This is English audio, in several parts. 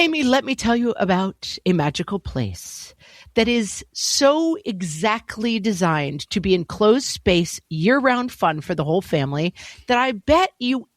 Amy, let me tell you about a magical place that is so exactly designed to be enclosed space, year-round fun for the whole family that I bet you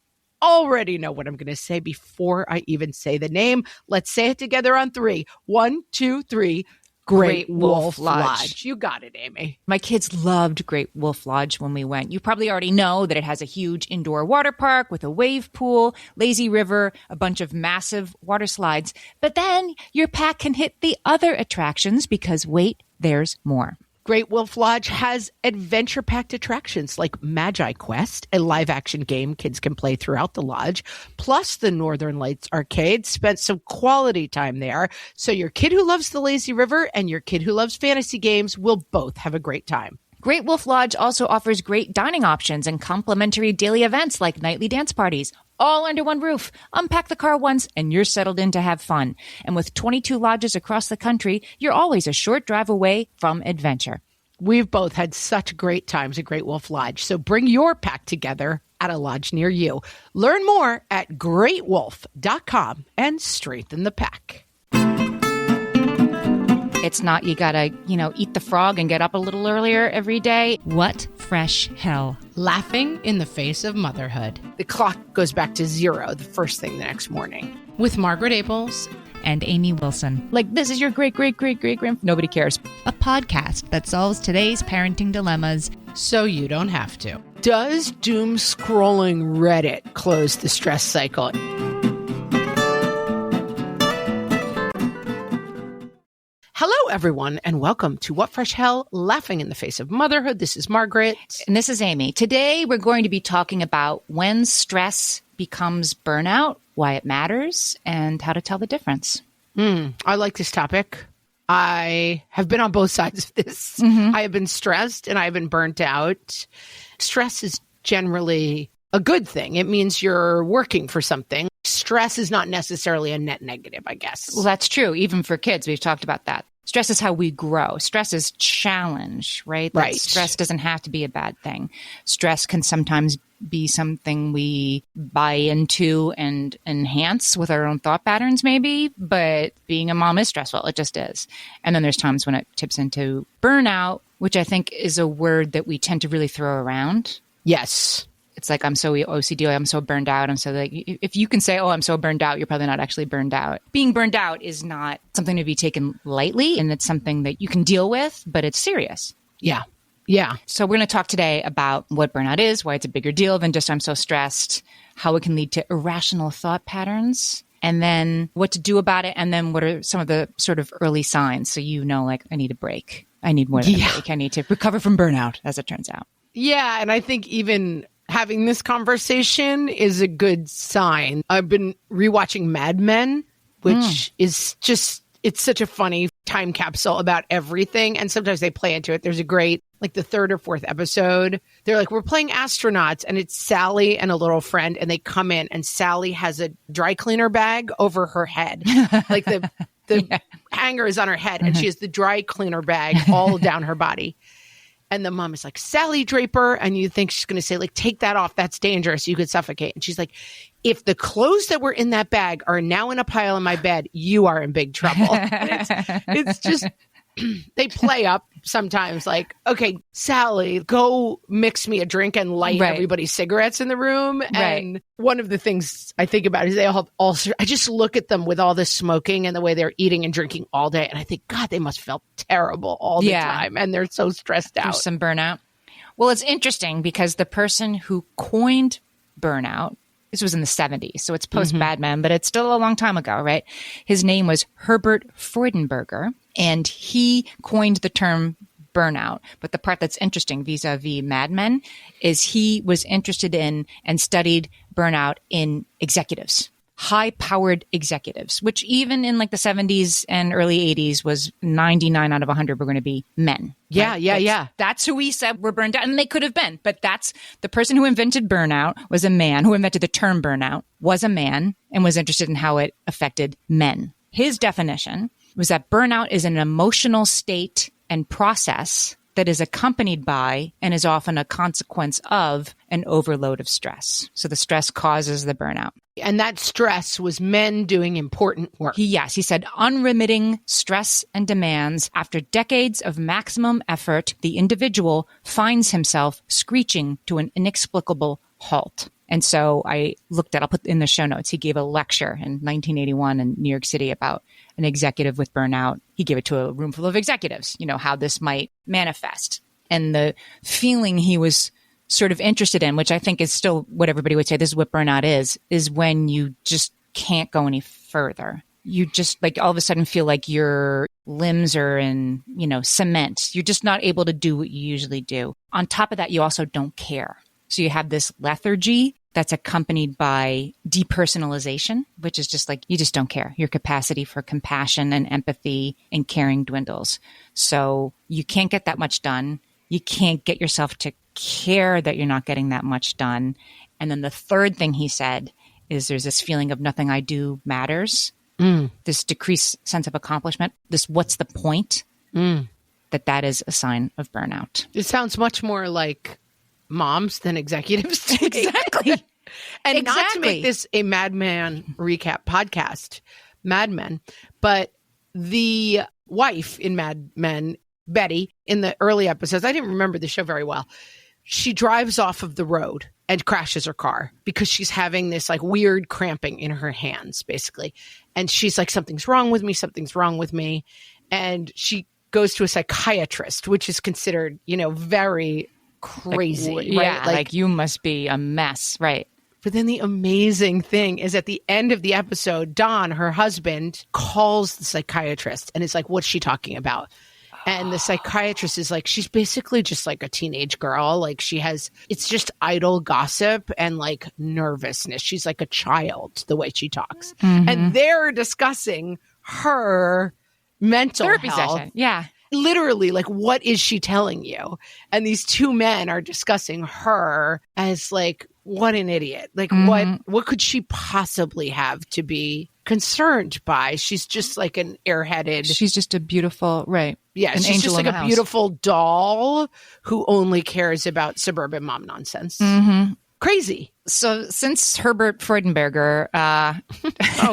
already know what I'm going to say before I even say the name. Let's say it together on 3. 1, 2, 3. Great Wolf Lodge. You got it, Amy. My kids loved Great Wolf Lodge when we went. You probably already know that it has a huge indoor water park with a wave pool, lazy river, a bunch of massive water slides. But then your pack can hit the other attractions because, wait, there's more. Great Wolf Lodge has adventure-packed attractions like Magi Quest, a live-action game kids can play throughout the lodge, plus the Northern Lights Arcade. Spent some quality time there, so your kid who loves the lazy river and your kid who loves fantasy games will both have a great time. Great Wolf Lodge also offers great dining options and complimentary daily events like nightly dance parties, all under one roof. Unpack the car once and you're settled in to have fun. And with 22 lodges across the country, you're always a short drive away from adventure. We've both had such great times at Great Wolf Lodge, so bring your pack together at a lodge near you. Learn more at greatwolf.com and strengthen the pack. It's not you gotta, eat the frog and get up a little earlier every day. What fresh hell? Laughing in the face of motherhood. The clock goes back to 0 the first thing the next morning. With Margaret Abels and Amy Wilson. Like, this is your great-great-great-great-grand... Nobody cares. A podcast that solves today's parenting dilemmas so you don't have to. Does doom scrolling Reddit close the stress cycle? Hello, everyone, and welcome to What Fresh Hell? Laughing in the Face of Motherhood. This is Margaret. And this is Amy. Today, we're going to be talking about when stress becomes burnout, why it matters, and how to tell the difference. I like this topic. I have been on both sides of this. I have been stressed and I have been burnt out. Stress is generally a good thing. It means you're working for something. Stress is not necessarily a net negative, I guess. Well, that's true. Even for kids, we've talked about that. Stress is how we grow. Stress is challenge, right? Right. Stress doesn't have to be a bad thing. Stress can sometimes be something we buy into and enhance with our own thought patterns, maybe. But being a mom is stressful. It just is. And then there's times when it tips into burnout, which I think is a word that we tend to really throw around. Yes. It's like, I'm so OCD, I'm so burned out. I'm so like, if you can say, oh, I'm so burned out, you're probably not actually burned out. Being burned out is not something to be taken lightly, and it's something that you can deal with, but it's serious. Yeah. Yeah. So we're going to talk today about what burnout is, why it's a bigger deal than just I'm so stressed, how it can lead to irrational thought patterns, and then what to do about it, and then what are some of the sort of early signs. So like, I need a break. I need more than a break. I need to recover from burnout, as it turns out. Yeah. And I think even having this conversation is a good sign. I've been rewatching Mad Men, which is just, it's such a funny time capsule about everything. And sometimes they play into it. There's a great, like the 3rd or 4th episode, they're like, we're playing astronauts, and it's Sally and a little friend, and they come in and Sally has a dry cleaner bag over her head. Like the hanger is on her head and she has the dry cleaner bag all down her body. And the mom is like, Sally Draper. And you think she's going to say, like, take that off. That's dangerous. You could suffocate. And she's like, if the clothes that were in that bag are now in a pile in my bed, you are in big trouble. It's just, they play up sometimes like, okay, Sally, go mix me a drink and light everybody's cigarettes in the room. And one of the things I think about is they all have ulcers. I just look at them with all this smoking and the way they're eating and drinking all day. And I think, God, they must feel terrible all the time. And they're so stressed out. There's some burnout. Well, it's interesting because the person who coined burnout, this was in the 70s, so it's post-Mad Men, but it's still a long time ago, right? His name was Herbert Freudenberger, and he coined the term burnout. But the part that's interesting vis-a-vis Mad Men is he was interested in and studied burnout in executives, high-powered executives, which even in like the 70s and early 80s was 99 out of 100 were going to be men. Yeah. That's who we said were burned out, and they could have been. But that's the person who invented burnout was a man, who invented the term burnout was a man and was interested in how it affected men. His definition was that burnout is an emotional state and process that is accompanied by and is often a consequence of an overload of stress. So the stress causes the burnout. And that stress was men doing important work. He said, unremitting stress and demands. After decades of maximum effort, the individual finds himself screeching to an inexplicable halt. And so I'll put in the show notes, he gave a lecture in 1981 in New York City about an executive with burnout. He gave it to a room full of executives, how this might manifest. And the feeling he was sort of interested in, which I think is still what everybody would say, this is what burnout is when you just can't go any further. You just all of a sudden feel like your limbs are in, cement. You're just not able to do what you usually do. On top of that, you also don't care. So you have this lethargy that's accompanied by depersonalization, which is just you just don't care. Your capacity for compassion and empathy and caring dwindles. So you can't get that much done. You can't get yourself to care that you're not getting that much done. And then the third thing he said is there's this feeling of nothing I do matters, this decreased sense of accomplishment, this what's the point, that is a sign of burnout. It sounds much more like moms than executives. Exactly. And not to make this a Mad Men recap podcast, Mad Men, but the wife in Mad Men, Betty, in the early episodes, I didn't remember the show very well. She drives off of the road and crashes her car because she's having this weird cramping in her hands, basically. And she's like, something's wrong with me. And she goes to a psychiatrist, which is considered, very crazy. Right? You must be a mess. Right. But then the amazing thing is at the end of the episode, Don, her husband, calls the psychiatrist and it's like, what's she talking about? And the psychiatrist is like, she's basically just a teenage girl. It's just idle gossip and nervousness. She's like a child, the way she talks. Mm-hmm. And they're discussing her mental therapy health. Session. Yeah. Literally, what is she telling you? And these two men are discussing her as what an idiot. What could she possibly have to be concerned by? She's just an airheaded. She's just a beautiful, right. Yeah, an she's angel just a beautiful doll who only cares about suburban mom nonsense. Mm-hmm. Crazy. So since Herbert Freudenberger,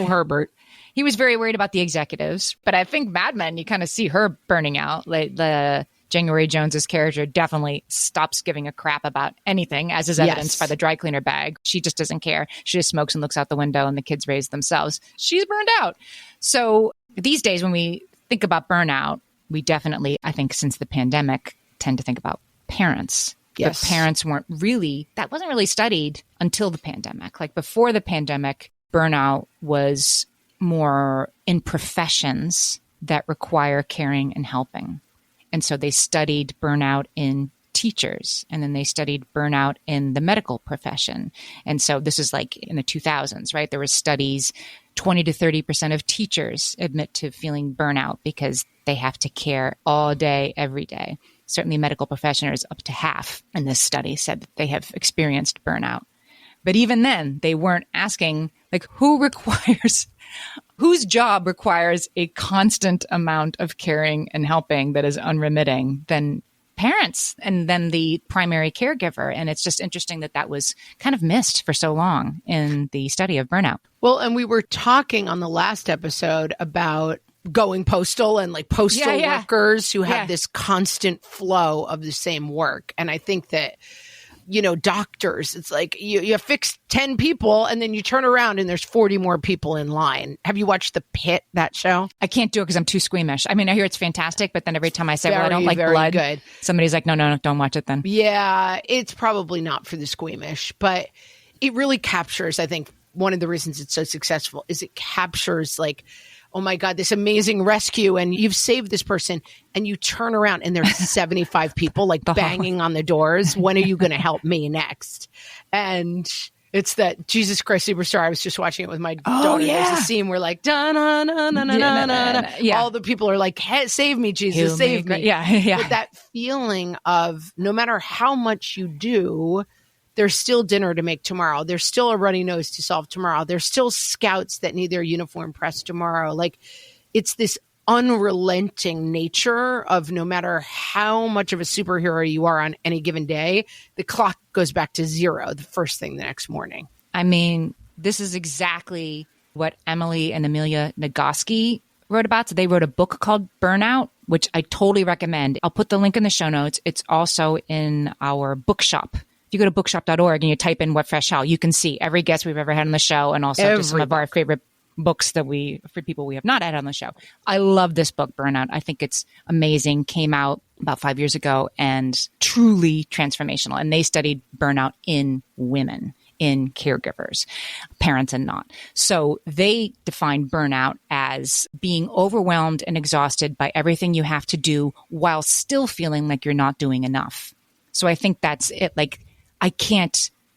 Herbert. He was very worried about the executives, but I think Mad Men, you kind of see her burning out. The January Jones's character definitely stops giving a crap about anything, as is evidenced by the dry cleaner bag. She just doesn't care. She just smokes and looks out the window, and the kids raise themselves. She's burned out. So these days, when we think about burnout, we definitely, I think, since the pandemic, tend to think about parents. Yes. But parents that wasn't really studied until the pandemic. Before the pandemic, burnout was more in professions that require caring and helping. And so they studied burnout in teachers, and then they studied burnout in the medical profession. And so this is in the 2000s, right? There were studies, 20 to 30% of teachers admit to feeling burnout because they have to care all day, every day. Certainly medical professionals, up to half in this study said that they have experienced burnout. But even then, they weren't asking, whose job requires a constant amount of caring and helping that is unremitting than parents and then the primary caregiver. And it's just interesting that was kind of missed for so long in the study of burnout. Well, and we were talking on the last episode about going postal and postal workers who have this constant flow of the same work. And I think that doctors, it's you fix 10 people and then you turn around and there's 40 more people in line. Have you watched The Pit, that show? I can't do it because I'm too squeamish. I mean, I hear it's fantastic, but then every time I say, I don't like blood, good. Somebody's like, no, don't watch it then. Yeah, it's probably not for the squeamish, but it really captures, I think, one of the reasons it's so successful is it captures oh my God, this amazing rescue, and you've saved this person, and you turn around and there's 75 people banging on the doors. When are you going to help me next? And it's that Jesus Christ Superstar. I was just watching it with my daughter. Yeah. There's a scene where all the people are hey, save me, Jesus, save me. Yeah. But that feeling of no matter how much you do, there's still dinner to make tomorrow. There's still a runny nose to solve tomorrow. There's still scouts that need their uniform pressed tomorrow. It's this unrelenting nature of no matter how much of a superhero you are on any given day, the clock goes back to zero the first thing the next morning. I mean, this is exactly what Emily and Amelia Nagoski wrote about. So they wrote a book called Burnout, which I totally recommend. I'll put the link in the show notes. It's also in our bookshop. If you go to bookshop.org and you type in What Fresh Hell, you can see every guest we've ever had on the show and also just some of our favorite books that for people we have not had on the show. I love this book, Burnout. I think it's amazing. Came out about 5 years ago and truly transformational. And they studied burnout in women, in caregivers, parents and not. So they define burnout as being overwhelmed and exhausted by everything you have to do while still feeling like you're not doing enough. So I think that's it. Like,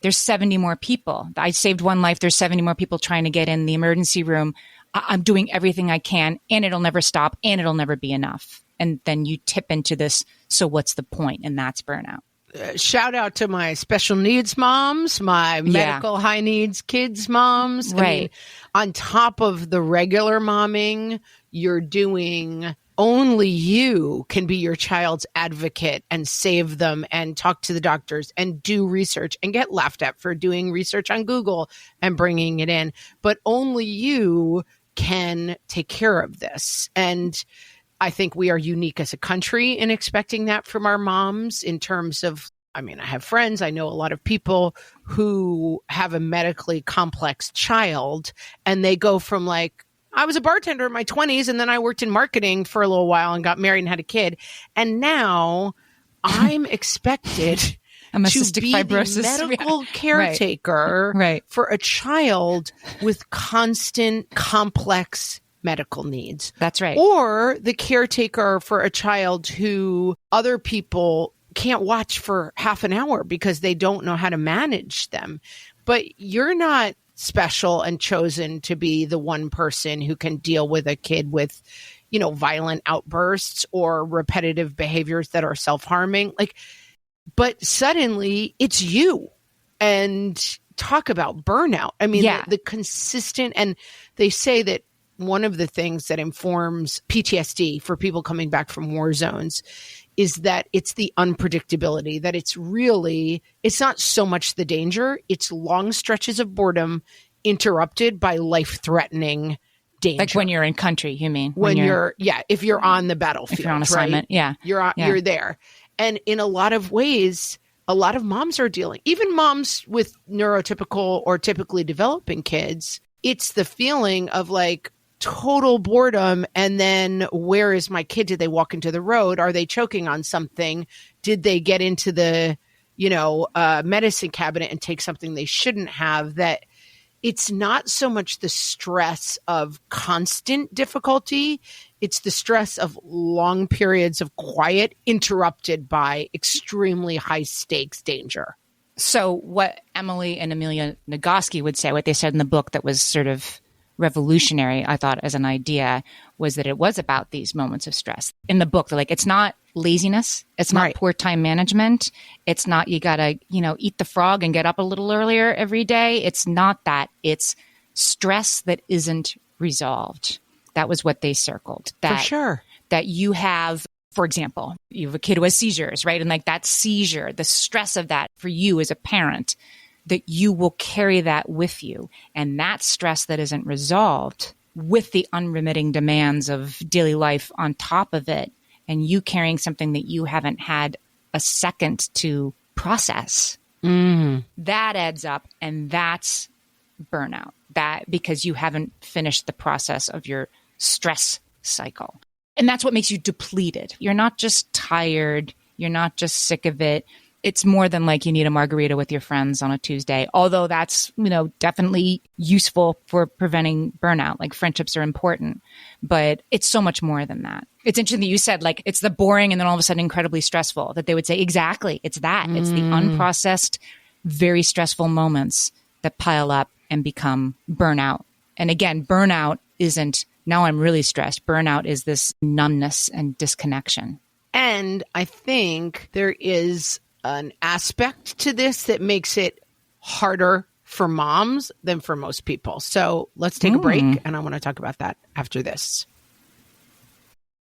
there's 70 more people. I saved one life. There's 70 more people trying to get in the emergency room. I'm doing everything I can and it'll never stop and it'll never be enough. And then you tip into this, so what's the point? And that's burnout. Shout out to my special needs moms, my medical high needs kids moms. Right. I mean, on top of the regular momming, you're doing, only you can be your child's advocate and save them and talk to the doctors and do research and get laughed at for doing research on Google and bringing it in. But only you can take care of this. And I think we are unique as a country in expecting that from our moms in terms of, I mean, I have friends, I know a lot of people who have a medically complex child and they go from like, I was a bartender in my 20s and then I worked in marketing for a little while and got married and had a kid. And now I'm expected to be fibrosis. the medical caretaker for a child with constant complex medical needs. That's right. Or the caretaker for a child who other people can't watch for half an hour because they don't know how to manage them. But you're not special and chosen to be the one person who can deal with a kid with, you know, violent outbursts or repetitive behaviors that are self-harming. But suddenly it's you. And talk about burnout. I mean, the consistent, and they say that one of the things that informs PTSD for people coming back from war zones is that it's the unpredictability, that it's not so much the danger, it's long stretches of boredom interrupted by life-threatening danger. Like when you're in country, you mean? If you're on the battlefield, if you're on assignment, you're there. And in a lot of ways, a lot of moms are dealing, even moms with neurotypical or typically developing kids, it's the feeling of like, total boredom. And then where is my kid? Did they walk into the road? Are they choking on something? Did they get into the, medicine cabinet and take something they shouldn't have? That it's not so much the stress of constant difficulty. It's the stress of long periods of quiet interrupted by extremely high stakes danger. So what Emily and Amelia Nagoski would say, what they said in the book that was sort of revolutionary, I thought, as an idea, was that it was about these moments of stress. In the book, they're like, it's not laziness. It's not poor time management. It's not, you got to, eat the frog and get up a little earlier every day. It's not that. It's stress that isn't resolved. That was what they circled. For sure. That you have, for example, you have a kid who has seizures, right? And like that seizure, the stress of that for you as a parent, that you will carry that with you. And that stress that isn't resolved with the unremitting demands of daily life on top of it, and you carrying something that you haven't had a second to process, that adds up. And that's burnout. That because you haven't finished the process of your stress cycle. And that's what makes you depleted. You're not just tired. You're not just sick of it. It's more than like you need a margarita with your friends on a Tuesday, although that's, definitely useful for preventing burnout. Like friendships are important, but it's so much more than that. It's interesting that you said like it's the boring and then all of a sudden incredibly stressful, that they would say exactly. It's that. It's the unprocessed, very stressful moments that pile up and become burnout. And again, burnout isn't now I'm really stressed. Burnout is this numbness and disconnection. And I think there is an aspect to this that makes it harder for moms than for most people. So let's take a break, and I want to talk about that after this.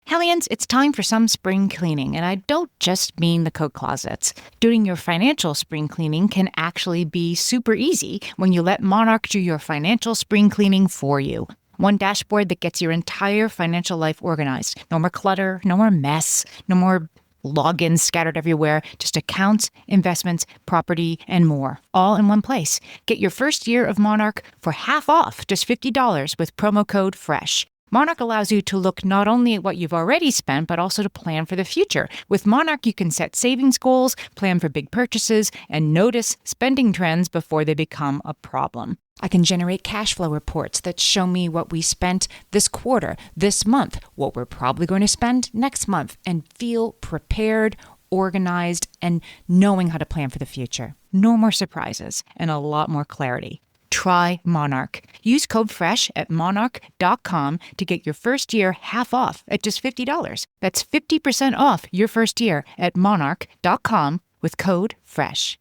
Hellions, it's time for some spring cleaning, and I don't just mean the coat closets. Doing your financial spring cleaning can actually be super easy when you let Monarch do your financial spring cleaning for you. One dashboard that gets your entire financial life organized. No more clutter, no more mess, no more logins scattered everywhere, just accounts, investments, property, and more, all in one place. Get your first year of Monarch for half off, just $50 with promo code FRESH. Monarch allows you to look not only at what you've already spent, but also to plan for the future. With Monarch, you can set savings goals, plan for big purchases, and notice spending trends before they become a problem. I can generate cash flow reports that show me what we spent this quarter, this month, what we're probably going to spend next month, and feel prepared, organized, and knowing how to plan for the future. No more surprises and a lot more clarity. Try Monarch. Use code FRESH at monarch.com to get your first year half off at just $50. That's 50% off your first year at monarch.com with code FRESH.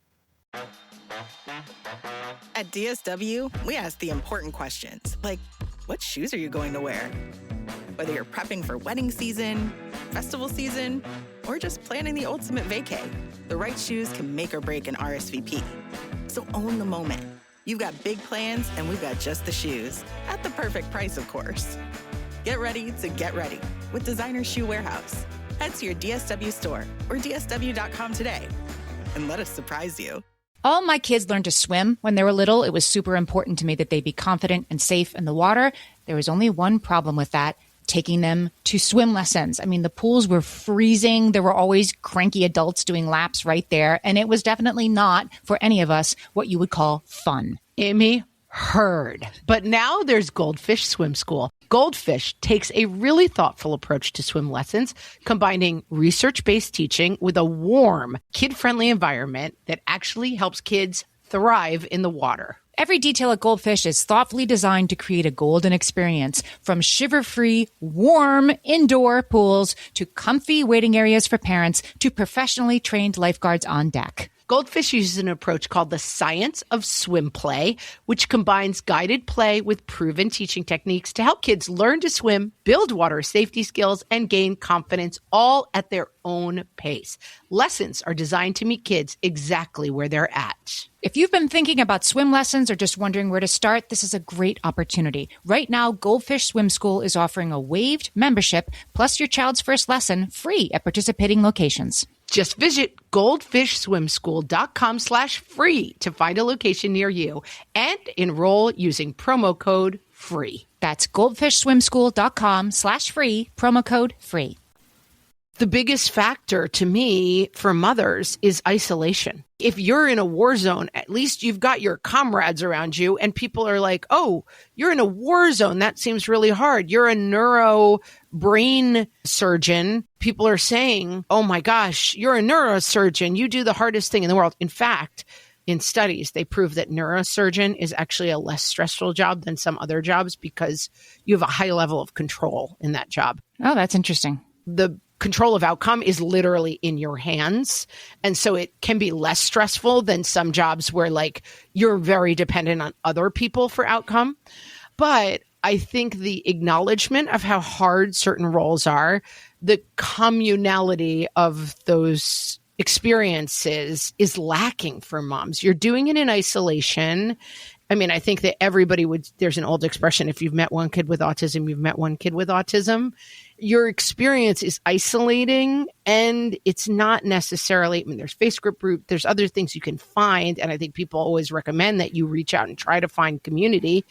At DSW, we ask the important questions, like, what shoes are you going to wear? Whether you're prepping for wedding season, festival season, or just planning the ultimate vacay, the right shoes can make or break an RSVP. So own the moment. You've got big plans, and we've got just the shoes. At the perfect price, of course. Get ready to get ready with Designer Shoe Warehouse. Head to your DSW store or dsw.com today and let us surprise you. All my kids learned to swim when they were little. It was super important to me that they be confident and safe in the water. There was only one problem with that: taking them to swim lessons. I mean, the pools were freezing. There were always cranky adults doing laps right there. And it was definitely not, for any of us, what you would call fun. Amy, heard. But now there's Goldfish Swim School. Goldfish takes a really thoughtful approach to swim lessons, combining research-based teaching with a warm, kid-friendly environment that actually helps kids thrive in the water. Every detail at Goldfish is thoughtfully designed to create a golden experience, from shiver-free, warm indoor pools to comfy waiting areas for parents to professionally trained lifeguards on deck. Goldfish uses an approach called the science of swim play, which combines guided play with proven teaching techniques to help kids learn to swim, build water safety skills, and gain confidence, all at their own pace. Lessons are designed to meet kids exactly where they're at. If you've been thinking about swim lessons or just wondering where to start, this is a great opportunity. Right now, Goldfish Swim School is offering a waived membership plus your child's first lesson free at participating locations. Just visit goldfishswimschool.com/free to find a location near you and enroll using promo code FREE. That's goldfishswimschool.com/free, promo code FREE. The biggest factor to me for mothers is isolation. If you're in a war zone, at least you've got your comrades around you, and people are like, oh, you're in a war zone. That seems really hard. You're a neuro brain surgeon. People are saying, oh my gosh, you're a neurosurgeon. You do the hardest thing in the world. In fact, in studies, they prove that neurosurgeon is actually a less stressful job than some other jobs because you have a high level of control in that job. Oh, that's interesting. The control of outcome is literally in your hands. And so it can be less stressful than some jobs where like you're very dependent on other people for outcome. But I think the acknowledgement of how hard certain roles are, the communality of those experiences is lacking for moms. You're doing it in isolation. I mean, I think that everybody would, there's an old expression, if you've met one kid with autism, you've met one kid with autism. Your experience is isolating, and it's not necessarily, I mean, there's Facebook group, there's other things you can find. And I think people always recommend that you reach out and try to find community,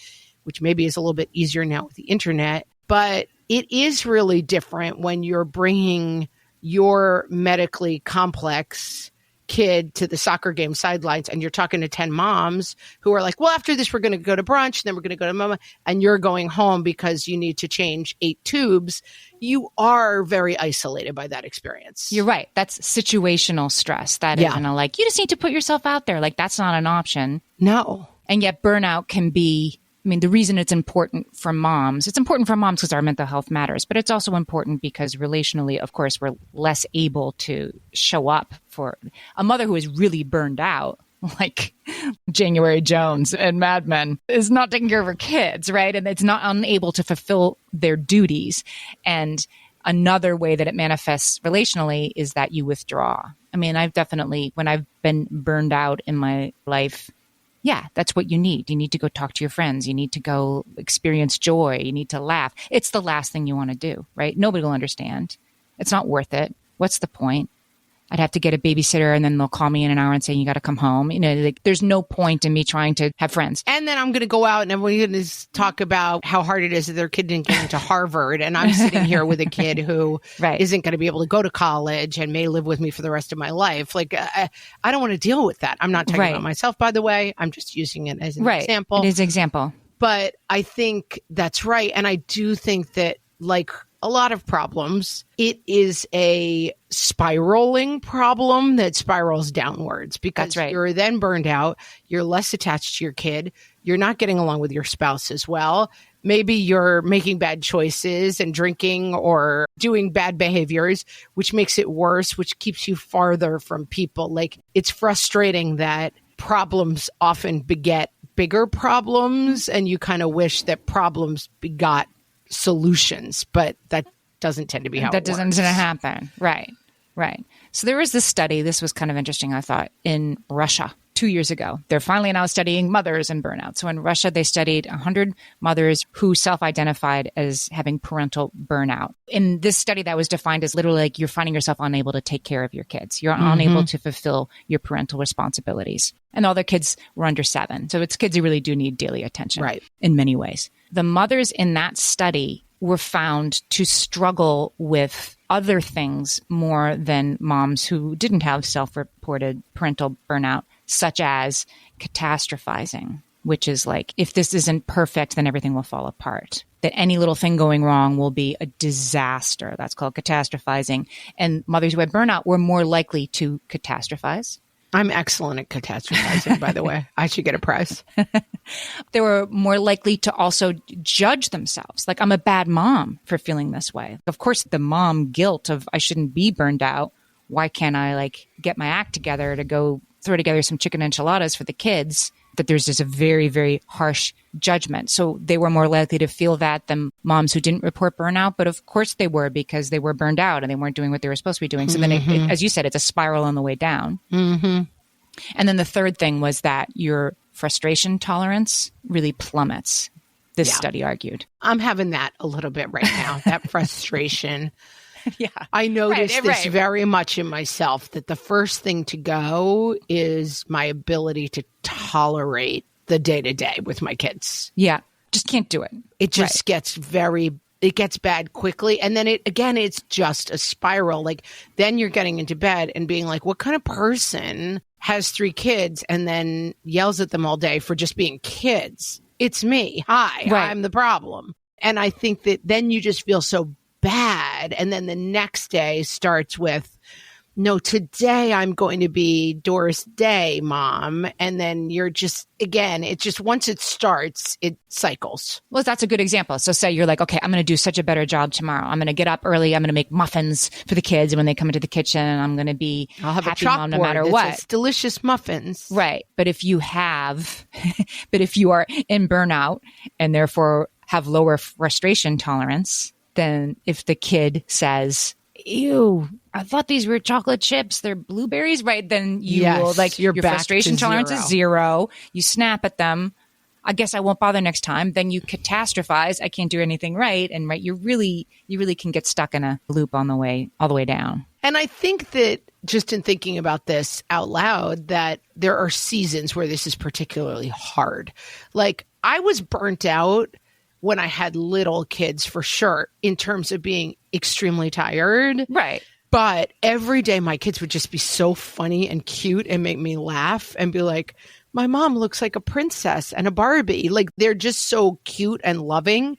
which maybe is a little bit easier now with the internet. But it is really different when you're bringing your medically complex kid to the soccer game sidelines and you're talking to 10 moms who are like, well, after this, we're going to go to brunch, and then we're going to go to mama, and you're going home because you need to change 8 tubes. You are very isolated by that experience. You're right. That's situational stress. That isn't a, like, you just need to put yourself out there. Like, that's not an option. No. And yet burnout can be, I mean, the reason it's important for moms because our mental health matters, but it's also important because relationally, of course, we're less able to show up for a mother who is really burned out, like January Jones and Mad Men, is not taking care of her kids, right? And it's not unable to fulfill their duties. And Another way that it manifests relationally is that you withdraw. I mean, I've definitely, when I've been burned out in my life, yeah, that's what you need. You need to go talk to your friends. You need to go experience joy. You need to laugh. It's the last thing you want to do, right? Nobody will understand. It's not worth it. What's the point? I'd have to get a babysitter and then they'll call me in an hour and say, you got to come home. You know, like, there's no point in me trying to have friends. And then I'm going to go out and everyone's going to talk about how hard it is that their kid didn't get into Harvard. And I'm sitting here with a kid who isn't going to be able to go to college and may live with me for the rest of my life. Like, I don't want to deal with that. I'm not talking about myself, by the way. I'm just using it as an example. It is an example. But I think that's right. And I do think that, like a lot of problems, it is a spiraling problem that spirals downwards because you're then burned out. You're less attached to your kid. You're not getting along with your spouse as well. Maybe you're making bad choices and drinking or doing bad behaviors, which makes it worse, which keeps you farther from people. Like, it's frustrating that problems often beget bigger problems, and you kind of wish that problems begot solutions, but that doesn't tend to be how it works. That doesn't happen. Right. So there was this study, this was kind of interesting, I thought, in Russia 2 years ago. They're finally now studying mothers and burnout. So in Russia, they studied 100 mothers who self-identified as having parental burnout. In this study, that was defined as literally like you're finding yourself unable to take care of your kids. You're unable to fulfill your parental responsibilities. And all their kids were under 7. So it's kids who really do need daily attention in many ways. The mothers in that study were found to struggle with other things more than moms who didn't have self-reported parental burnout, such as catastrophizing, which is like, if this isn't perfect, then everything will fall apart. That any little thing going wrong will be a disaster. That's called catastrophizing. And mothers who had burnout were more likely to catastrophize. I'm excellent at catastrophizing, by the way. I should get a prize. They were more likely to also judge themselves. Like, I'm a bad mom for feeling this way. Of course, the mom guilt of I shouldn't be burned out. Why can't I like get my act together to go throw together some chicken enchiladas for the kids? That there's just a very, very harsh judgment. So they were more likely to feel that than moms who didn't report burnout. But of course they were, because they were burned out and they weren't doing what they were supposed to be doing. So then, as you said, it's a spiral on the way down. And then the third thing was that your frustration tolerance really plummets, this study argued. I'm having that a little bit right now, that frustration. I noticed this very much in myself, that the first thing to go is my ability to tolerate the day-to-day with my kids. Yeah. Just can't do it. It just gets it gets bad quickly. And then it's just a spiral. Like, then you're getting into bed and being like, what kind of person has 3 kids and then yells at them all day for just being kids? It's me. Hi, I'm the problem. And I think that then you just feel so bad. And then the next day starts with, no, today I'm going to be Doris Day, Mom. And then you're just, again, it just, once it starts, it cycles. Well, that's a good example. So say you're like, okay, I'm going to do such a better job tomorrow. I'm going to get up early. I'm going to make muffins for the kids. And when they come into the kitchen, I'm going to be I'll have happy a mom no matter what. Says delicious muffins. Right. But if you are in burnout and therefore have lower frustration tolerance, then if the kid says, ew, I thought these were chocolate chips, they're blueberries, right? Then you will, like, your frustration tolerance is 0. You snap at them. I guess I won't bother next time. Then you catastrophize. I can't do anything right. And you really can get stuck in a loop all the way down. And I think that just in thinking about this out loud, that there are seasons where this is particularly hard. Like, I was burnt out when I had little kids, for sure, in terms of being extremely tired. Right. But every day my kids would just be so funny and cute and make me laugh and be like, my mom looks like a princess and a Barbie. Like, they're just so cute and loving.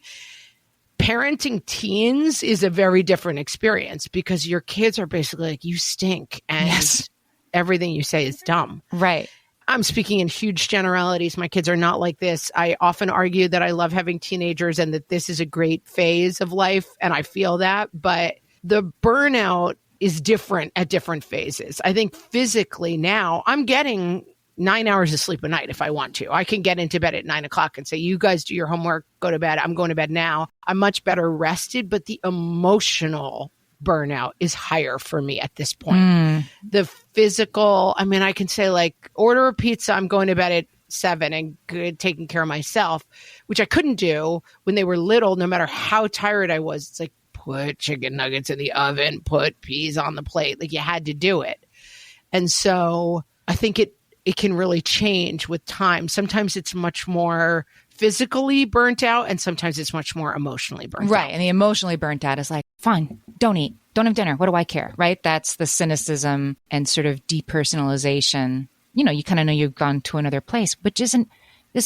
Parenting teens is a very different experience, because your kids are basically like, you stink. And everything you say is dumb. Right. I'm speaking in huge generalities. My kids are not like this. I often argue that I love having teenagers and that this is a great phase of life. And I feel that. But the burnout is different at different phases. I think physically now I'm getting 9 hours of sleep a night if I want to. I can get into bed at 9 o'clock and say, you guys do your homework, go to bed. I'm going to bed now. I'm much better rested, but the emotional burnout is higher for me at this point. The physical, I mean, I can say like, order a pizza. I'm going to bed at 7 and good, taking care of myself, which I couldn't do when they were little, no matter how tired I was. It's like, put chicken nuggets in the oven, put peas on the plate. Like you had to do it. And so I think it can really change with time. Sometimes it's much more physically burnt out and sometimes it's much more emotionally burnt out. Right. And the emotionally burnt out is like, fine, don't eat, don't have dinner. What do I care? Right. That's the cynicism and sort of depersonalization. You know, you kind of know you've gone to another place, which doesn't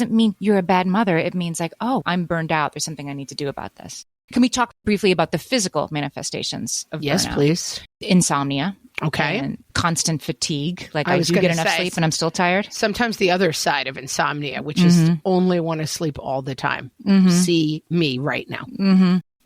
mean you're a bad mother. It means like, oh, I'm burned out. There's something I need to do about this. Can we talk briefly about the physical manifestations of burnout? Yes, please. Insomnia. Okay. And constant fatigue. Like I do gonna get enough sleep and I'm still tired. Sometimes the other side of insomnia, which is only want to sleep all the time. See me right now.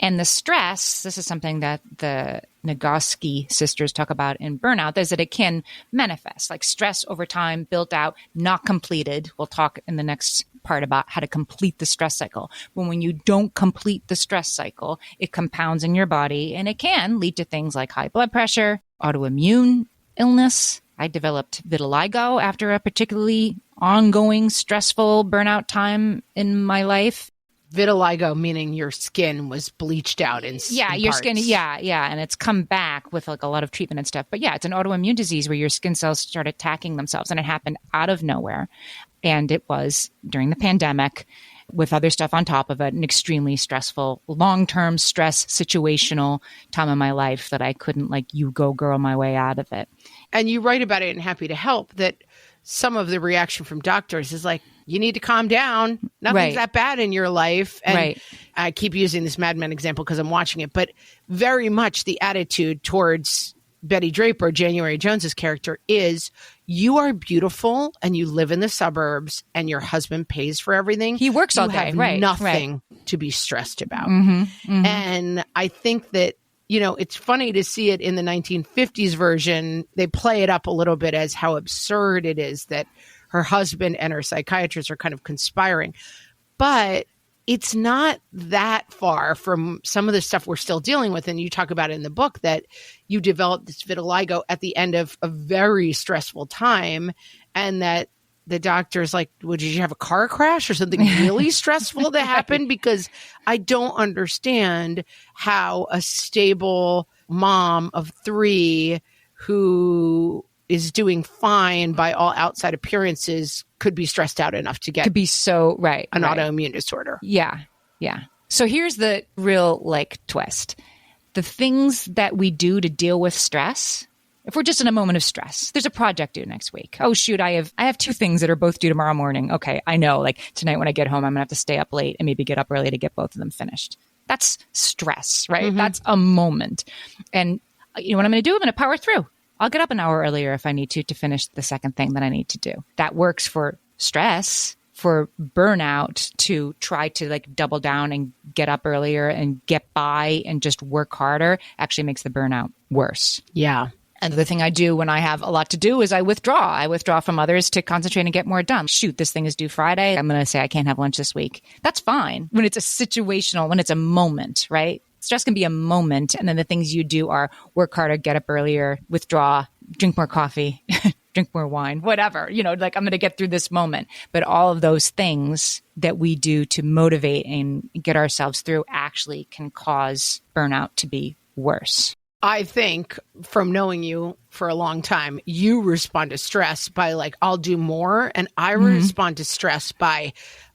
And the stress, this is something that the Nagoski sisters talk about in Burnout, is that it can manifest like stress over time, built out, not completed. We'll talk in the next part about how to complete the stress cycle. But when you don't complete the stress cycle, it compounds in your body and it can lead to things like high blood pressure, autoimmune illness. I developed vitiligo after a particularly ongoing stressful burnout time in my life. Vitiligo, meaning your skin was bleached out in your parts. skin. Yeah. And it's come back with like a lot of treatment and stuff. But yeah, it's an autoimmune disease where your skin cells start attacking themselves and it happened out of nowhere. And it was during the pandemic with other stuff on top of it, an extremely stressful, long-term stress situational time in my life that I couldn't like you go girl my way out of it. And you write about it in Happy to Help that some of the reaction from doctors is like, you need to calm down. Nothing's that bad in your life. And I keep using this Mad Men example because I'm watching it, but very much the attitude towards Betty Draper, January Jones's character, is you are beautiful and you live in the suburbs and your husband pays for everything. He works all day. You have nothing to be stressed about. And I think that, you know, it's funny to see it in the 1950s version. They play it up a little bit as how absurd it is that her husband and her psychiatrist are kind of conspiring. But it's not that far from some of the stuff we're still dealing with. And you talk about it in the book that you developed this vitiligo at the end of a very stressful time. And that the doctor's like, well, did you have a car crash or something really stressful that happened? Because I don't understand how a stable mom of 3 who is doing fine by all outside appearances could be stressed out enough to get could be so an autoimmune disorder. Yeah. So here's the real like twist. The things that we do to deal with stress, if we're just in a moment of stress, there's a project due next week. Oh shoot, I have 2 things that are both due tomorrow morning. Okay, I know, like tonight when I get home, I'm gonna have to stay up late and maybe get up early to get both of them finished. That's stress, right? That's a moment. And you know what I'm gonna do? I'm gonna power through. I'll get up an hour earlier if I need to finish the second thing that I need to do. That works for stress, for burnout, to try to like double down and get up earlier and get by and just work harder actually makes the burnout worse. Yeah. And the thing I do when I have a lot to do is I withdraw. I withdraw from others to concentrate and get more done. Shoot, this thing is due Friday. I'm going to say I can't have lunch this week. That's fine when it's a situational, when it's a moment, right? Stress can be a moment. And then the things you do are work harder, get up earlier, withdraw, drink more coffee, drink more wine, whatever, you know, like I'm going to get through this moment. But all of those things that we do to motivate and get ourselves through actually can cause burnout to be worse. I think from knowing you for a long time, you respond to stress by like, I'll do more. And I respond to stress by,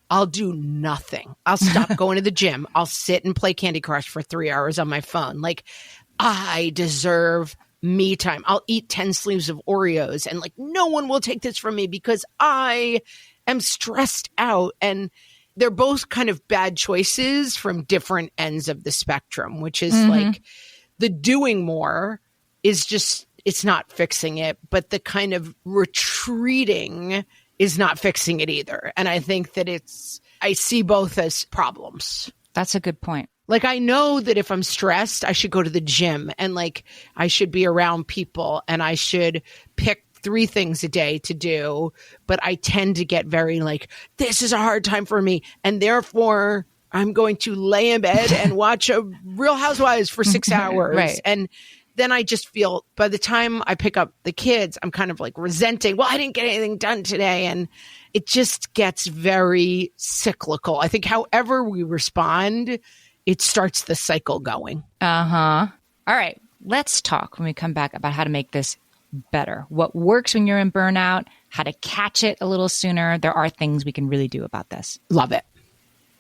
I'll do nothing. I'll stop going to the gym. I'll sit and play Candy Crush for 3 hours on my phone. Like, I deserve me time. I'll eat 10 sleeves of Oreos and like, no one will take this from me because I am stressed out. And they're both kind of bad choices from different ends of the spectrum, which is like the doing more is just, it's not fixing it, but the kind of retreating is not fixing it either. And I think that I see both as problems. That's a good point. Like, I know that if I'm stressed, I should go to the gym and like, I should be around people and I should pick 3 things a day to do, but I tend to get very like, this is a hard time for me. And therefore I'm going to lay in bed and watch a Real Housewives for 6 hours. Right. And then I just feel by the time I pick up the kids, I'm kind of like resenting, well, I didn't get anything done today. And it just gets very cyclical. I think however we respond, it starts the cycle going. Uh-huh. All right. Let's talk when we come back about how to make this better. What works when you're in burnout, how to catch it a little sooner. There are things we can really do about this. Love it.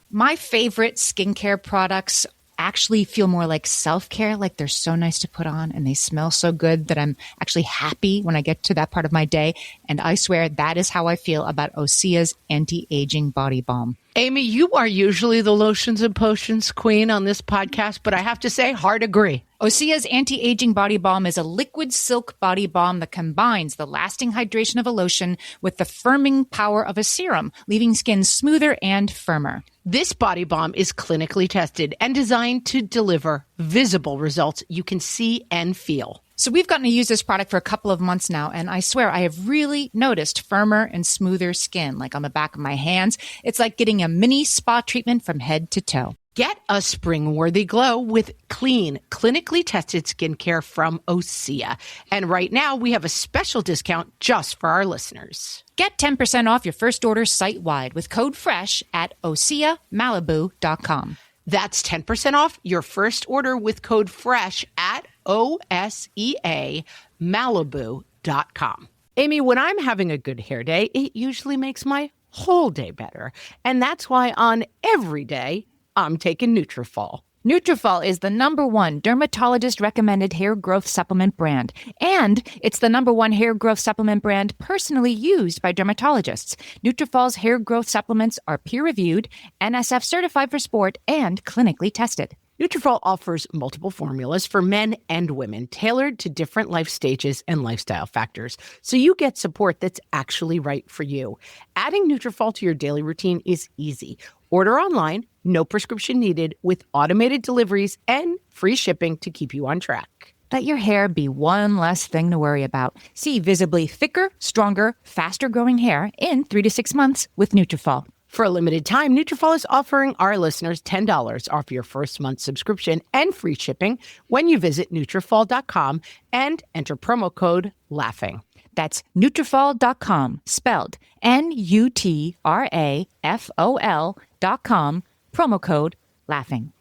My favorite skincare products actually feel more like self-care, like they're so nice to put on and they smell so good that I'm actually happy when I get to that part of my day. And I swear that is how I feel about Osea's anti-aging body balm. Amy, you are usually the lotions and potions queen on this podcast, but I have to say, hard agree. Osea's anti-aging body balm is a liquid silk body balm that combines the lasting hydration of a lotion with the firming power of a serum, leaving skin smoother and firmer. This body balm is clinically tested and designed to deliver visible results you can see and feel. So we've gotten to use this product for a couple of months now, and I swear I have really noticed firmer and smoother skin, like on the back of my hands. It's like getting a mini spa treatment from head to toe. Get a spring-worthy glow with clean, clinically tested skincare from Osea. And right now, we have a special discount just for our listeners. Get 10% off your first order site-wide with code FRESH at OseaMalibu.com. That's 10% off your first order with code FRESH at OSEAMalibu.com. Amy, when I'm having a good hair day, it usually makes my whole day better. And that's why on every day, I'm taking Nutrafol. Nutrafol is the #1 dermatologist-recommended hair growth supplement brand. And it's the #1 hair growth supplement brand personally used by dermatologists. Nutrafol's hair growth supplements are peer-reviewed, NSF certified for sport, and clinically tested. Nutrafol offers multiple formulas for men and women tailored to different life stages and lifestyle factors, so you get support that's actually right for you. Adding Nutrafol to your daily routine is easy. Order online, no prescription needed, with automated deliveries and free shipping to keep you on track. Let your hair be one less thing to worry about. See visibly thicker, stronger, faster-growing hair in 3 to 6 months with Nutrafol. For a limited time, Nutrafol is offering our listeners $10 off your first month subscription and free shipping when you visit Nutrafol.com and enter promo code LAUGHING. That's Nutrafol.com, spelled Nutrafol.com, promo code LAUGHING.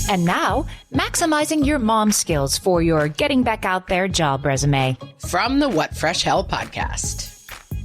And now, maximizing your mom skills for your getting back out there job resume. From the What Fresh Hell podcast.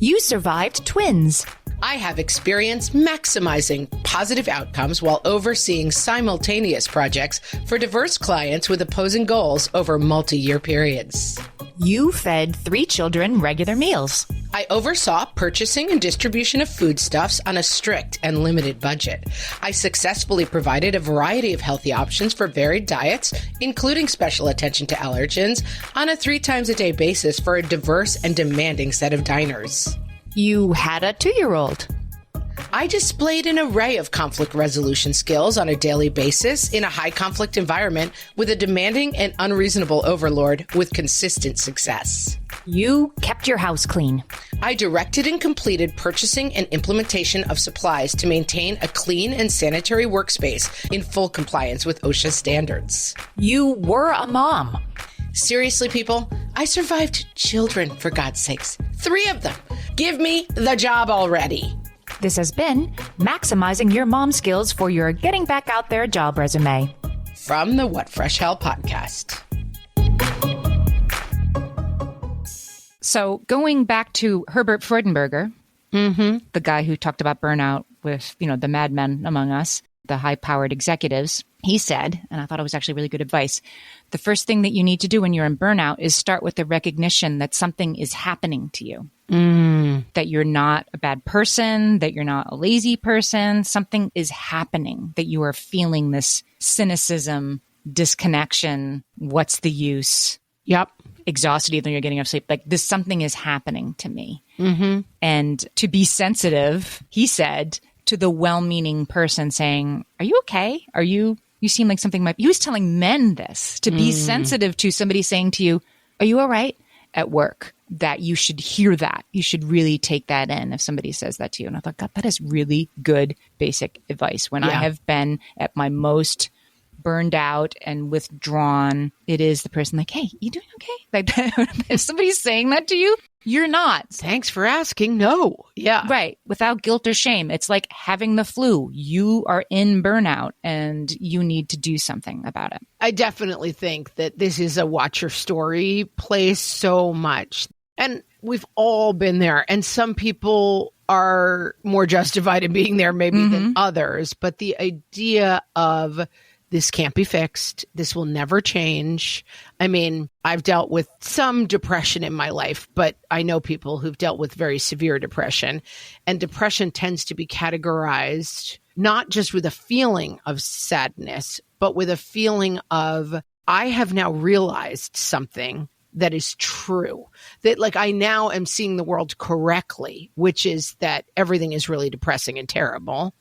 You survived twins. I have experience maximizing positive outcomes while overseeing simultaneous projects for diverse clients with opposing goals over multi-year periods. You fed 3 children regular meals. I oversaw purchasing and distribution of foodstuffs on a strict and limited budget. I successfully provided a variety of healthy options for varied diets, including special attention to allergens, on a 3 times a day basis for a diverse and demanding set of diners. You had a 2-year-old. I displayed an array of conflict resolution skills on a daily basis in a high conflict environment with a demanding and unreasonable overlord with consistent success. You kept your house clean. I directed and completed purchasing and implementation of supplies to maintain a clean and sanitary workspace in full compliance with OSHA standards. You were a mom. Seriously, people, I survived children, for God's sakes. 3 of them. Give me the job already. This has been Maximizing Your Mom Skills for Your Getting Back Out There job resume. From the What Fresh Hell podcast. So going back to Herbert Freudenberger, the guy who talked about burnout with, the madmen among us, the high-powered executives, he said, and I thought it was actually really good advice, the first thing that you need to do when you're in burnout is start with the recognition that something is happening to you. That you're not a bad person, that you're not a lazy person. Something is happening, that you are feeling this cynicism, disconnection, what's the use? Yep. Exhausted even when you're getting enough sleep. Like this, something is happening to me. And to be sensitive, he said, to the well-meaning person saying, are you okay? Are you You seem like something might, he was telling men this, to be sensitive to somebody saying to you, are you all right at work? That you should hear that. You should really take that in if somebody says that to you. And I thought, God, that is really good basic advice. When I have been at my most burned out and withdrawn, it is the person like, hey, you doing okay? Like that. If somebody's saying that to you, you're not. Thanks for asking. No. Yeah. Right. Without guilt or shame. It's like having the flu. You are in burnout and you need to do something about it. I definitely think that this is a watch your story place so much. And we've all been there. And some people are more justified in being there maybe than others. But the idea of this can't be fixed. This will never change. I mean, I've dealt with some depression in my life, but I know people who've dealt with very severe depression. And depression tends to be categorized not just with a feeling of sadness, but with a feeling of, I have now realized something that is true. That like I now am seeing the world correctly, which is that everything is really depressing and terrible.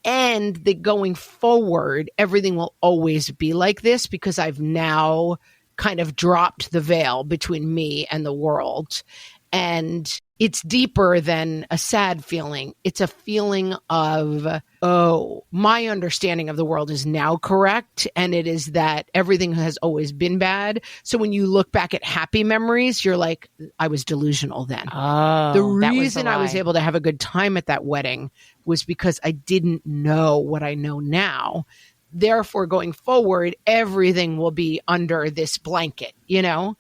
And that going forward, everything will always be like this because I've now kind of dropped the veil between me and the world. And it's deeper than a sad feeling. It's a feeling of, oh, my understanding of the world is now correct. And it is that everything has always been bad. So when you look back at happy memories, you're like, I was delusional then. Oh, the reason I was able to have a good time at that wedding was because I didn't know what I know now. Therefore, going forward, everything will be under this blanket, you know?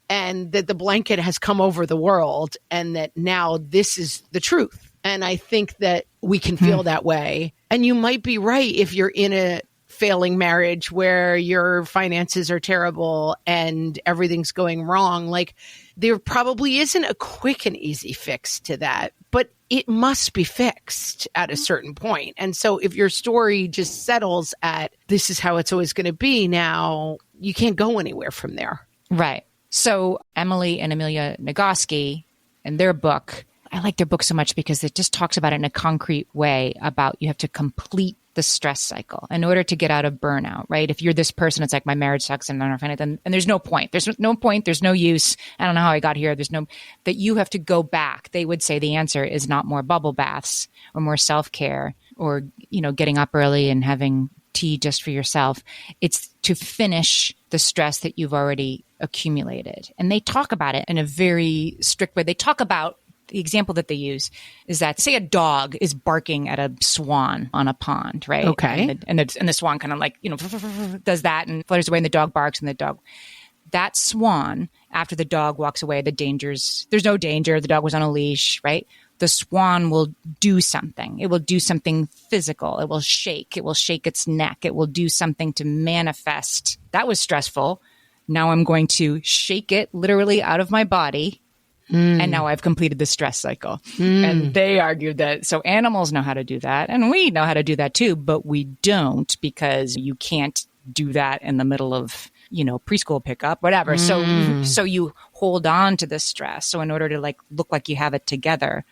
And that the blanket has come over the world and that now this is the truth. And I think that we can feel that way. And you might be right if you're in a failing marriage where your finances are terrible and everything's going wrong. Like there probably isn't a quick and easy fix to that, but it must be fixed at a certain point. And so if your story just settles at this is how it's always going to be now, you can't go anywhere from there. Right. So Emily and Amelia Nagoski and their book, I like their book so much because it just talks about it in a concrete way about you have to complete the stress cycle in order to get out of burnout, right? If you're this person, it's like my marriage sucks and I don't find it, and there's no point. There's no point. There's no use. I don't know how I got here. There's no, that you have to go back. They would say the answer is not more bubble baths or more self-care or, you know, getting up early and having tea just for yourself. It's to finish the stress that you've already accumulated. And they talk about it in a very strict way. They talk about the example that they use is that, say, a dog is barking at a swan on a pond, right? Okay. And the swan kind of like, you know, does that and flutters away and the dog barks and the dog. That swan, after the dog walks away, there's no danger. The dog was on a leash, right? The swan will do something. It will do something physical. It will shake. It will shake its neck. It will do something to manifest. That was stressful. Now I'm going to shake it literally out of my body. And now I've completed the stress cycle. And they argued that, so animals know how to do that. And we know how to do that too, but we don't because you can't do that in the middle of, you know, preschool pickup, whatever. So you hold on to the stress. So in order to like look like you have it together,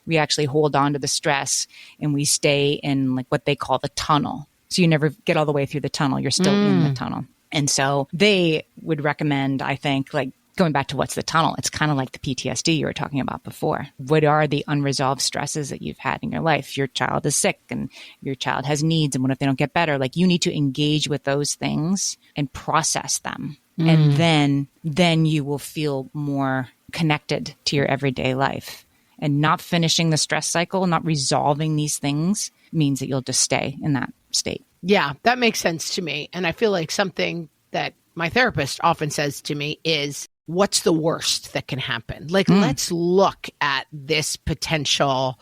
we actually hold on to the stress and we stay in like what they call the tunnel. So you never get all the way through the tunnel. You're still in the tunnel. And so they would recommend, I think, like going back to what's the tunnel, it's kind of like the PTSD you were talking about before. What are the unresolved stresses that you've had in your life? Your child is sick and your child has needs. And what if they don't get better? Like you need to engage with those things and process them. And then you will feel more connected to your everyday life. And not finishing the stress cycle, not resolving these things means that you'll just stay in that state. Yeah, that makes sense to me. And I feel like something that my therapist often says to me is, what's the worst that can happen? Like, let's look at this potential.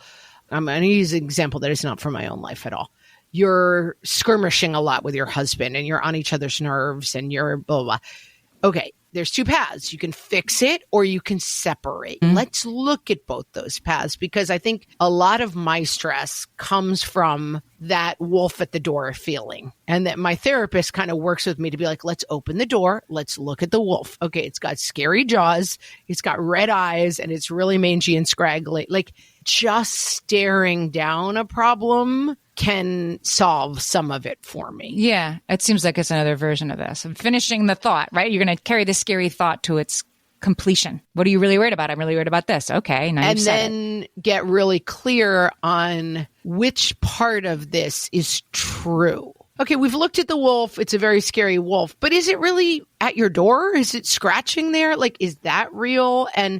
I'm going to use an example that is not from my own life at all. You're skirmishing a lot with your husband and you're on each other's nerves and you're blah, blah, blah. Okay, there's two paths. You can fix it or you can separate. Let's look at both those paths because I think a lot of my stress comes from that wolf at the door feeling. And that my therapist kind of works with me to be like, let's open the door. Let's look at the wolf. Okay, it's got scary jaws. It's got red eyes and it's really mangy and scraggly. Like just staring down a problem can solve some of it for me. Yeah. It seems like it's another version of this. I'm finishing the thought, right? You're going to carry the scary thought to its completion. What are you really worried about? I'm really worried about this. Okay. Now And you've said then get really clear on which part of this is true. Okay, we've looked at the wolf. It's a very scary wolf, but is it really at your door? Is it scratching there? Like, is that real? And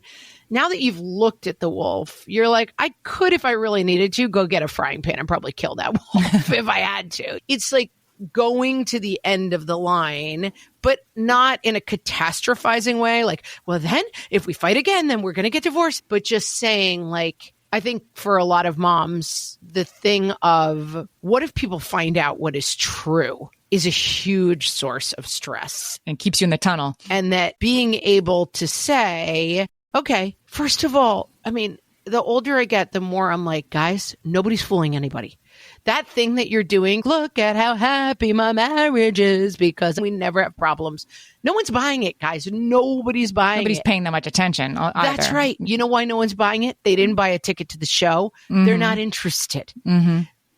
now that you've looked at the wolf, you're like, I could, if I really needed to, go get a frying pan and probably kill that wolf if I had to. It's like going to the end of the line, but not in a catastrophizing way. Like, well, then if we fight again, then we're going to get divorced. But just saying, like, I think for a lot of moms, the thing of what if people find out what is true is a huge source of stress. and keeps you in the tunnel. And that being able to say, okay, first of all, I mean, the older I get, the more I'm like, guys, nobody's fooling anybody. That thing that you're doing, look at how happy my marriage is because we never have problems. No one's buying it, guys. Nobody's buying Nobody's it. paying that much attention either. That's right. You know why no one's buying it? They didn't buy a ticket to the show. They're not interested.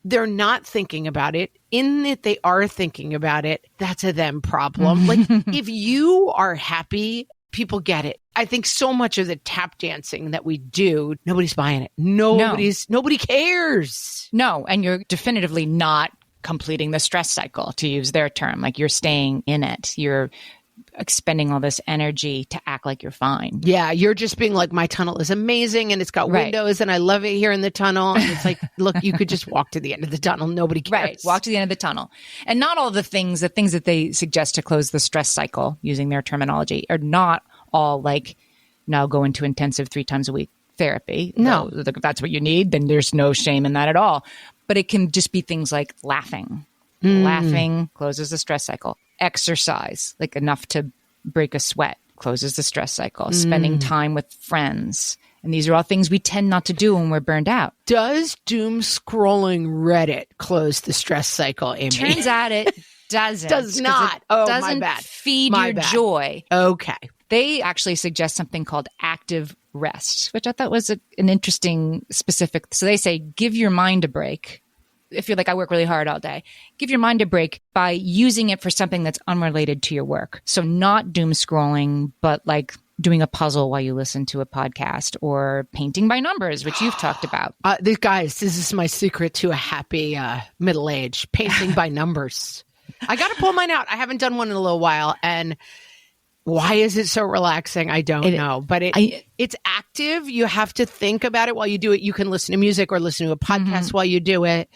They're not thinking about it. In that they are thinking about it, that's a them problem. Like, if you are happy, people get it. I think so much of the tap dancing that we do, nobody's buying it. Nobody cares. No, and you're definitively not completing the stress cycle, to use their term. Like, you're staying in it. You're expending all this energy to act like you're fine. Yeah, you're just being like, my tunnel is amazing and it's got windows and I love it here in the tunnel. And it's like, look, you could just walk to the end of the tunnel. Nobody cares. Right. Walk to the end of the tunnel. And not all the things that they suggest to close the stress cycle, using their terminology, are not all like, now go into intensive 3 times a week therapy. No. If that's what you need, then there's no shame in that at all. But it can just be things like laughing. Laughing closes the stress cycle. Exercise, like enough to break a sweat, closes the stress cycle. Spending time with friends. And these are all things we tend not to do when we're burned out. Does doom scrolling Reddit close the stress cycle, Amy? Turns out it doesn't. Does not. Oh, doesn't my bad. feed My your bad. joy. Okay. They actually suggest something called active rest, which I thought was an interesting specific. So they say, give your mind a break. If you're like, I work really hard all day, give your mind a break by using it for something that's unrelated to your work. So not doom scrolling, but like doing a puzzle while you listen to a podcast, or painting by numbers, which you've talked about. This is my secret to a happy middle age, painting by numbers. I got to pull mine out. I haven't done one in a little while. And why is it so relaxing? I don't know. But it's active. You have to think about it while you do it. You can listen to music or listen to a podcast while you do it.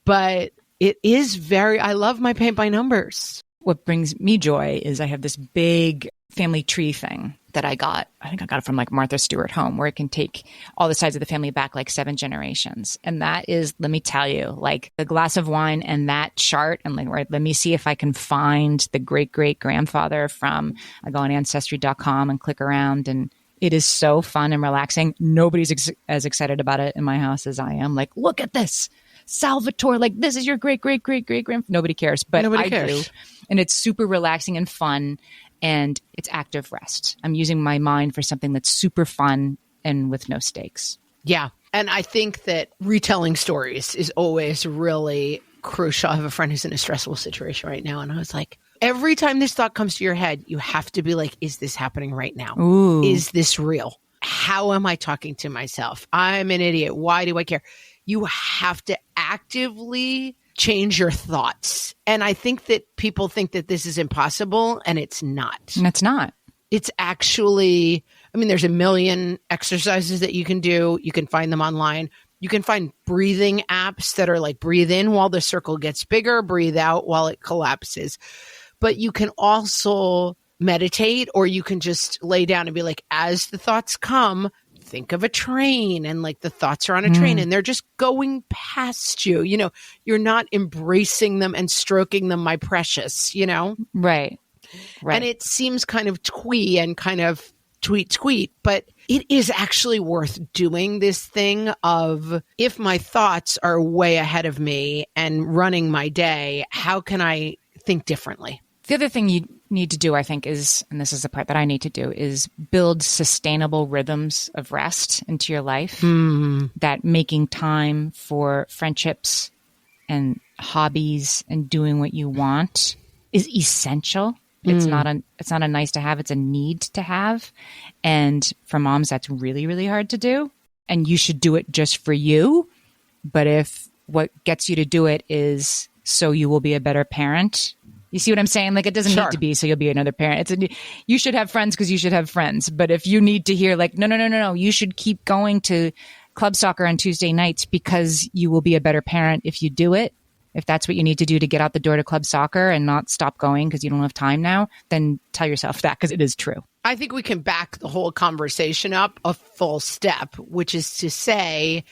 But it is I love my paint by numbers. What brings me joy is I have this big family tree thing that I got. I think I got it from like Martha Stewart Home, where it can take all the sides of the family back like 7 generations. And that is, let me tell you, like a glass of wine and that chart. And like, right, let me see if I can find the great-great-grandfather from, I go on ancestry.com and click around, and it is so fun and relaxing. Nobody's as excited about it in my house as I am. Like, look at this. Salvatore, like, this is your great-great-great-great-grand. Nobody cares, but I do. And it's super relaxing and fun, and it's active rest. I'm using my mind for something that's super fun and with no stakes. Yeah. And I think that retelling stories is always really crucial. I have a friend who's in a stressful situation right now, and I was like, every time this thought comes to your head, you have to be like, is this happening right now? Ooh. Is this real? How am I talking to myself? I'm an idiot. Why do I care? You have to actively change your thoughts. And I think that people think that this is impossible, and it's not. And it's not. It's actually, I mean, there's a million exercises that you can do. You can find them online. You can find breathing apps that are like, breathe in while the circle gets bigger, breathe out while it collapses. But you can also meditate, or you can just lay down and be like, as the thoughts come, think of a train, and like the thoughts are on a train and they're just going past you. You know, you're not embracing them and stroking them, my precious, you know? Right. And it seems kind of twee and kind of tweet, but it is actually worth doing this thing of, if my thoughts are way ahead of me and running my day, how can I think differently? The other thing you need to do, I think, is, and this is the part that I need to do, is build sustainable rhythms of rest into your life. That making time for friendships and hobbies and doing what you want is essential. It's not a nice to have, it's a need to have. And for moms, that's really, really hard to do. And you should do it just for you. But if what gets you to do it is so you will be a better parent, you see what I'm saying? Like, it doesn't need to be so you'll be another parent. You should have friends because you should have friends. But if you need to hear like, no, you should keep going to club soccer on Tuesday nights because you will be a better parent if you do it. If that's what you need to do to get out the door to club soccer and not stop going because you don't have time now, then tell yourself that, because it is true. I think we can back the whole conversation up a full step, which is to say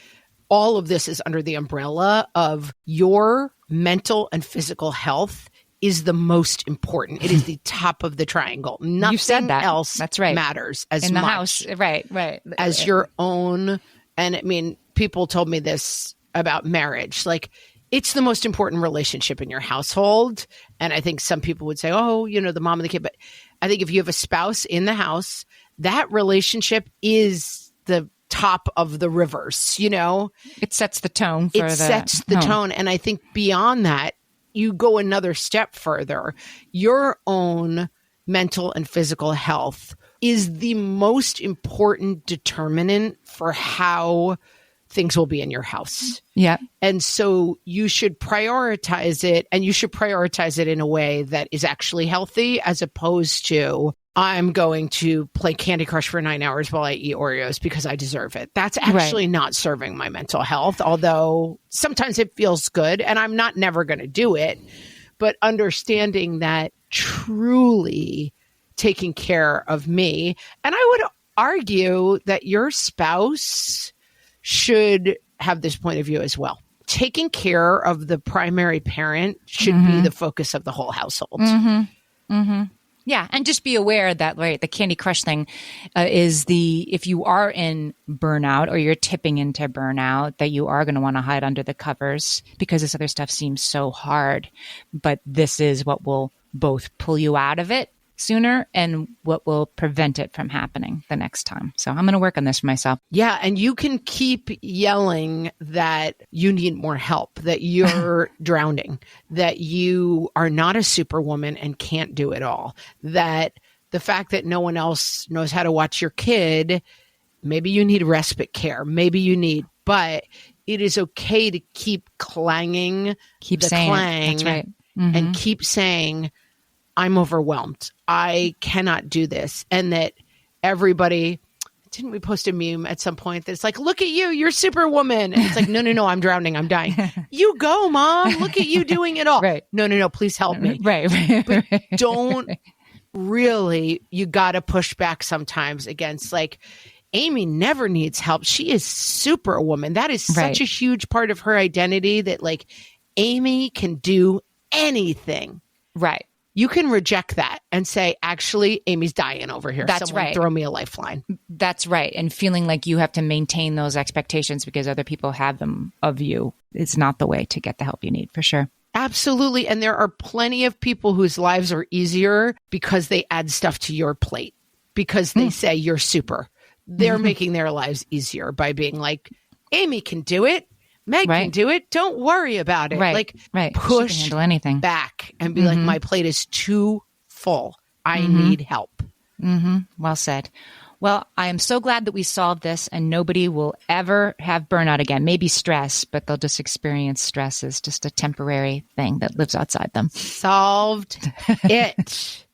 all of this is under the umbrella of your mental and physical health is the most important. It is the top of the triangle. Nothing You've said that. else That's right. matters as in the much house. Right. as your own. And I mean, people told me this about marriage. Like, it's the most important relationship in your household. And I think some people would say, oh, the mom and the kid. But I think if you have a spouse in the house, that relationship is the top of the rivers, It sets the tone for it sets the tone. And I think beyond that, you go another step further. Your own mental and physical health is the most important determinant for how things will be in your house. Yeah. And so you should prioritize it, and you should prioritize it in a way that is actually healthy, as opposed to, I'm going to play Candy Crush for 9 hours while I eat Oreos because I deserve it. That's actually not serving my mental health, although sometimes it feels good, and I'm not never going to do it. But understanding that truly taking care of me, and I would argue that your spouse should have this point of view as well. Taking care of the primary parent should be the focus of the whole household. Yeah. And just be aware that, the Candy Crush thing is if you are in burnout or you're tipping into burnout, that you are going to want to hide under the covers because this other stuff seems so hard. But this is what will both pull you out of it sooner and what will prevent it from happening the next time. So I'm going to work on this for myself. Yeah. And you can keep yelling that you need more help, that you're drowning, that you are not a superwoman and can't do it all, that the fact that no one else knows how to watch your kid, maybe you need respite care, but it is okay to keep clanging, Keep the saying clang, it. That's right. and keep saying, I'm overwhelmed. I cannot do this. And that everybody, didn't we post a meme at some point that's like, look at you, you're superwoman. And it's like, no, I'm drowning, I'm dying. You go, mom, look at you doing it all. Right. No, please help me. Right. But don't really, you got to push back sometimes against like, Amy never needs help. She is superwoman. That is such a huge part of her identity that like Amy can do anything. Right. You can reject that and say, actually, Amy's dying over here. That's Someone right. Throw me a lifeline. That's right. And feeling like you have to maintain those expectations because other people have them of you is not the way to get the help you need, for sure. Absolutely. And there are plenty of people whose lives are easier because they add stuff to your plate, because they say you're super. They're making their lives easier by being like, Amy can do it. Meg can do it. Don't worry about it. Right. Push She can handle anything. back and be like, my plate is too full. I need help. Well said. Well, I am so glad that we solved this and nobody will ever have burnout again. Maybe stress, but they'll just experience stress as just a temporary thing that lives outside them. Solved it.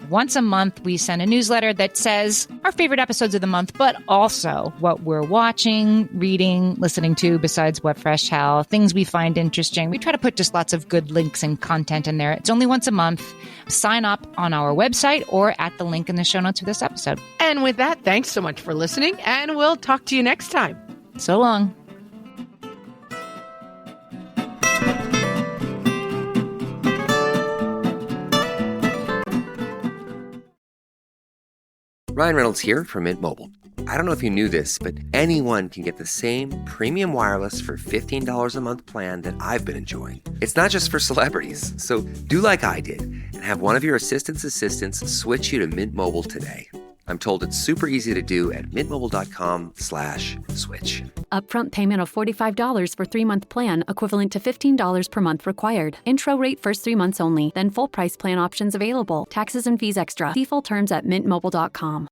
Once a month, we send a newsletter that says our favorite episodes of the month, but also what we're watching, reading, listening to besides What Fresh Hell, things we find interesting. We try to put just lots of good links and content in there. It's only once a month. Sign up on our website or at the link in the show notes for this episode. And with that, thanks so much for listening, and we'll talk to you next time. So long. Ryan Reynolds here from Mint Mobile. I don't know if you knew this, but anyone can get the same premium wireless for $15 a month plan that I've been enjoying. It's not just for celebrities. So do like I did and have one of your assistant's assistants switch you to Mint Mobile today. I'm told it's super easy to do at mintmobile.com/switch. Upfront payment of $45 for 3-month plan, equivalent to $15 per month required. Intro rate first 3 months only, then full price plan options available. Taxes and fees extra. See full terms at mintmobile.com.